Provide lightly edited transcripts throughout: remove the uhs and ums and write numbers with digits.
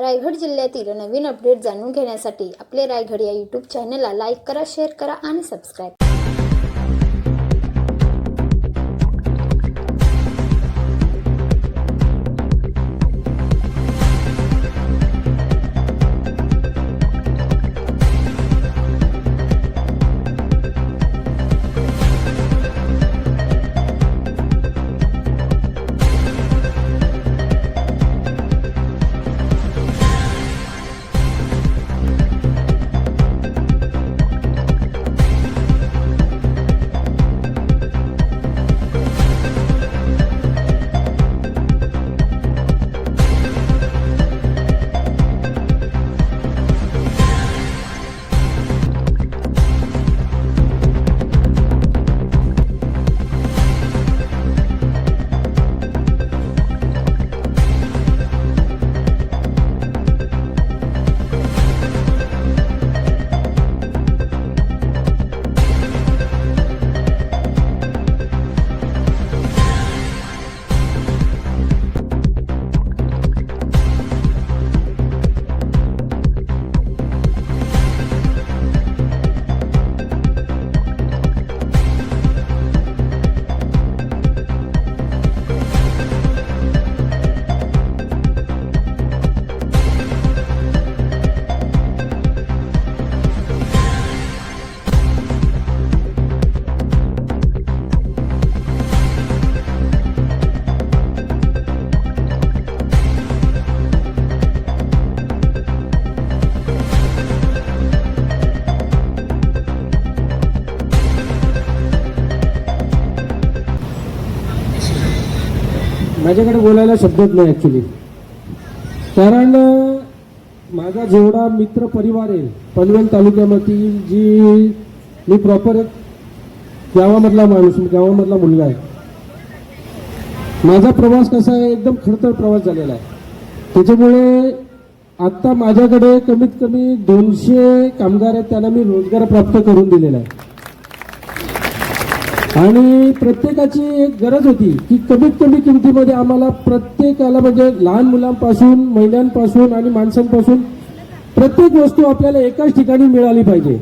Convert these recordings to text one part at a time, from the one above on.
रायगड जिल्ह्यातील नवीन अपडेट जाणून घेण्यासाठी आपले रायगड या यूट्यूब चॅनलला लाईक करा, शेअर करा आणि सबस्क्राईब करा. माझ्याकडे बोलायला शब्दच नाही ॲक्च्युली. कारण माझा जेवढा मित्र परिवार आहे पनवेल तालुक्यामधील, जी मी प्रॉपर एक गावामधला माणूस, गावामधला मुलगा आहे. माझा प्रवास कसा आहे, एकदम खडतर प्रवास झालेला आहे. त्याच्यामुळे आता माझ्याकडे कमीत कमी 200 कामगार आहेत, त्यांना मी रोजगार प्राप्त करून दिलेला आहे. आणि प्रत्येकाची एक गरज होती की कमीत कमी किमतीमध्ये आम्हाला प्रत्येकाला, म्हणजे लहान मुलांपासून, महिलांपासून आणि माणसांपासून प्रत्येक वस्तू आपल्याला एकाच ठिकाणी मिळाली पाहिजे.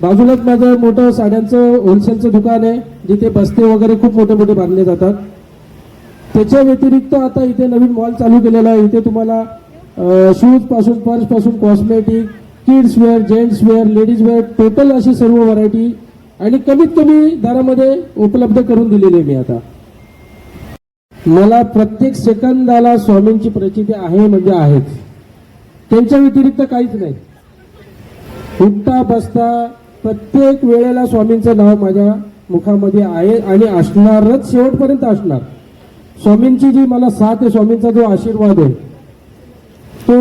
बाजूलाच माझं मोठं साड्यांचं होलसेलचं दुकान आहे, जिथे बस्ते वगैरे खूप मोठे मोठे बांधले जातात. त्याच्या व्यतिरिक्त आता इथे नवीन मॉल चालू केलेला आहे. इथे तुम्हाला शूज पासून, पर्स पासून, cosmetic, kids wear, gents wear, ladies wear, total अशी सर्व व्हरायटी आणि कमीत कमी दरामध्ये उपलब्ध करून दिलेली आहे मी आता. मला प्रत्येक सेकंदाला स्वामींची प्रचिती आहे म्हणजे आहेच. त्यांच्या व्यतिरिक्त काहीच नाही. उठता बसता प्रत्येक वेळेला स्वामींचं नाव माझ्या मुखामध्ये आहे आणि असणारच, शेवटपर्यंत असणार. स्वामींची जी मला साथ आहे, स्वामींचा जो आशीर्वाद आहे, तो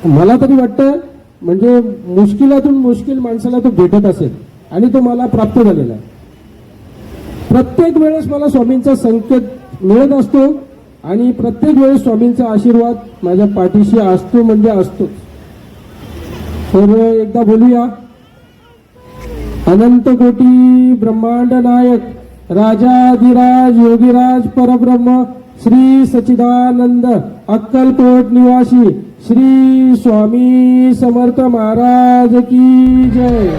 मला तरी वाटतं म्हणजे मुश्किलातून मुश्किल माणसाला तो भेटत असेल आणि तो मला प्राप्त झालेला आहे. प्रत्येक वेळेस मला स्वामींचा संकेत मिळत असतो आणि प्रत्येक वेळेस स्वामींचा आशीर्वाद माझ्या पाठीशी असतो म्हणजे असतो. तर एकदा बोलूया. अनंत कोटी ब्रह्मांड नायक राजाधिराज योगीराज परब्रह्म श्री सच्चिदानंद अक्कलकोट निवासी श्री स्वामी समर्थ महाराज की जय.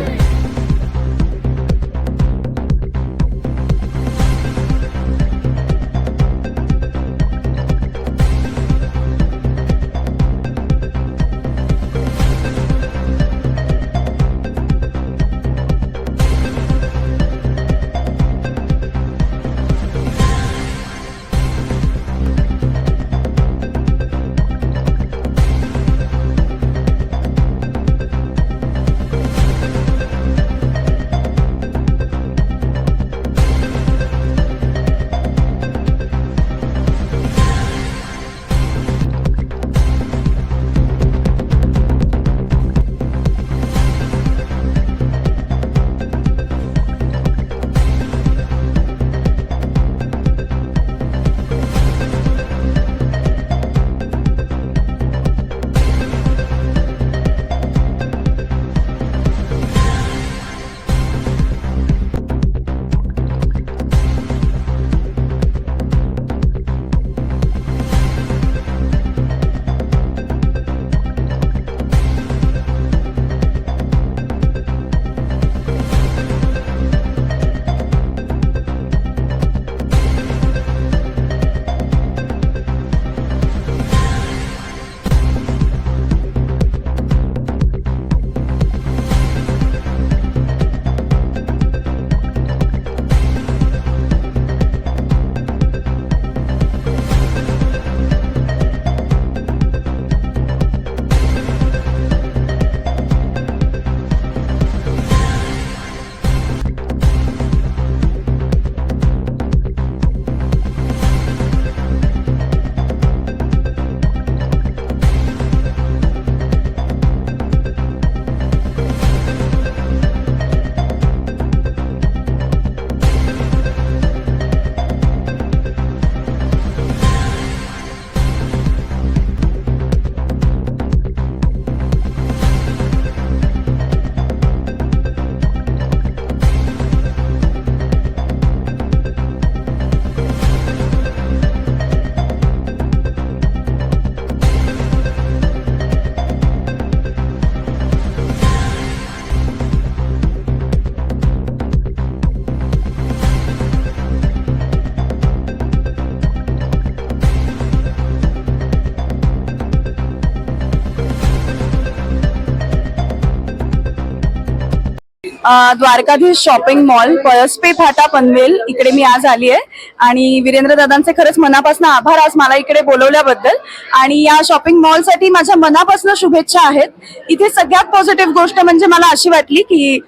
द्वारकाधीश शॉपिंग मॉल पळसपे फाटा पनवेल इकडे मी आज आली आहे आणि वीरेंद्र दादांचे खरंच मनापासून आभार आज मला इकडे बोलवल्याबद्दल. आणि या शॉपिंग मॉलसाठी माझ्या मनापासून शुभेच्छा आहेत. इथे सगळ्यात पॉझिटिव्ह गोष्ट म्हणजे मला अशी वाटली की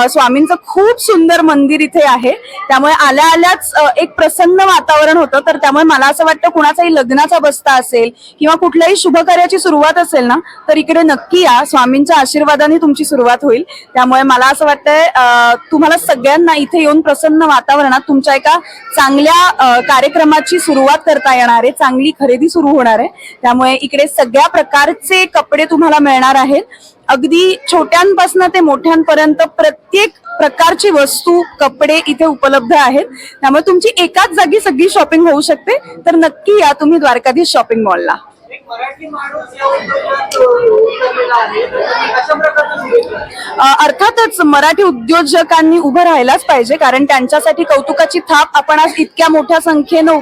स्वामींचं खूप सुंदर मंदिर इथे आहे, त्यामुळे आल्या आल्याच एक प्रसन्न वातावरण होतं. तर त्यामुळे मला असं वाटतं कुणाचाही लग्नाचा बस्ता असेल किंवा कुठल्याही शुभ कार्याची सुरुवात असेल ना, तर इकडे नक्की या. स्वामींच्या आशीर्वादाने तुमची सुरुवात होईल. त्यामुळे मला असं वाटतंय तुम्हाला सगळ्यांना इथे येऊन प्रसन्न वातावरणात तुमच्या एका चांगल्या कार्यक्रमाची सुरुवात करता येणार आहे, चांगली खरेदी सुरू होणार आहे. त्यामुळे इकडे सगळ्या प्रकारचे कपडे तुम्हाला मिळणार आहेत. अगदी छोट्यांपासून ते मोठ्यांपर्यंत प्रत्येक प्रकारची वस्तू कपडे इथे उपलब्ध आहेत. त्यामुळे तुमची एकाच जागी सगळी शॉपिंग होऊ शकते. तर नक्की या तुम्ही द्वारकाधीश शॉपिंग मॉलला. अर्थातच मराठी उद्योजकांनी उभं राहायलाच पाहिजे, कारण त्यांच्यासाठी कौतुकाची थाप आपण आज इतक्या मोठ्या संख्येनं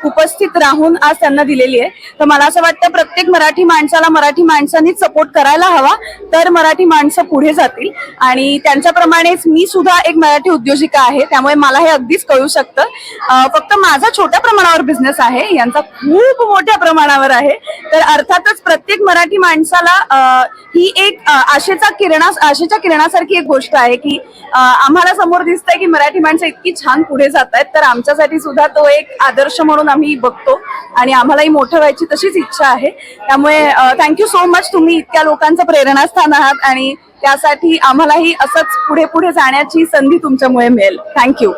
उपस्थित राहून आज त्यांना दिलेली आहे. तर मला असं वाटतं प्रत्येक मराठी माणसाला मराठी माणसांनीच सपोर्ट करायला हवा, तर मराठी माणसं पुढे जातील. आणि त्यांच्याप्रमाणेच मी सुद्धा एक मराठी उद्योजिका आहे, त्यामुळे मला हे अगदीच कळू शकतं. फक्त माझा छोट्या प्रमाणावर बिझनेस आहे, यांचा खूप मोठ्या प्रमाणावर आहे. तर अर्थातच प्रत्येक मराठी माणसाला ही एक आशेच्या किरणासारखी एक गोष्ट आहे की आम्हाला समोर दिसतंय की मराठी माणसं इतकी छान पुढे जात आहेत. तर आमच्यासाठी सुद्धा तो एक आदर्श म्हणून आम्ही बघतो आणि आम्हालाही मोठं व्हायची तशीच इच्छा आहे. त्यामुळे थँक्यू सो मच. तुम्ही इतक्या लोकांचं प्रेरणास्थान आहात आणि त्यासाठी आम्हालाही असंच पुढे पुढे जाण्याची संधी तुमच्यामुळे मिळेल. थँक्यू.